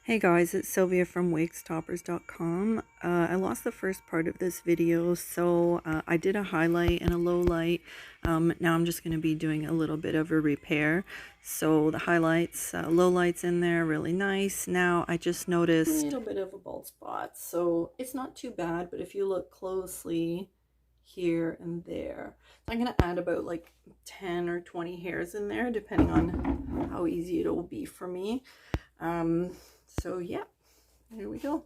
Hey guys, it's Sylvia from wigstoppers.com. I lost the first part of this video, so I did a highlight and a low light. Now I'm just going to be doing a little bit of a repair. So the highlights, low lights in there, really nice. Now I just noticed a little bit of a bald spot, so it's not too bad, but if you look closely here and there, I'm going to add about like 10 or 20 hairs in there, depending on how easy it will be for me. So yeah, here we go.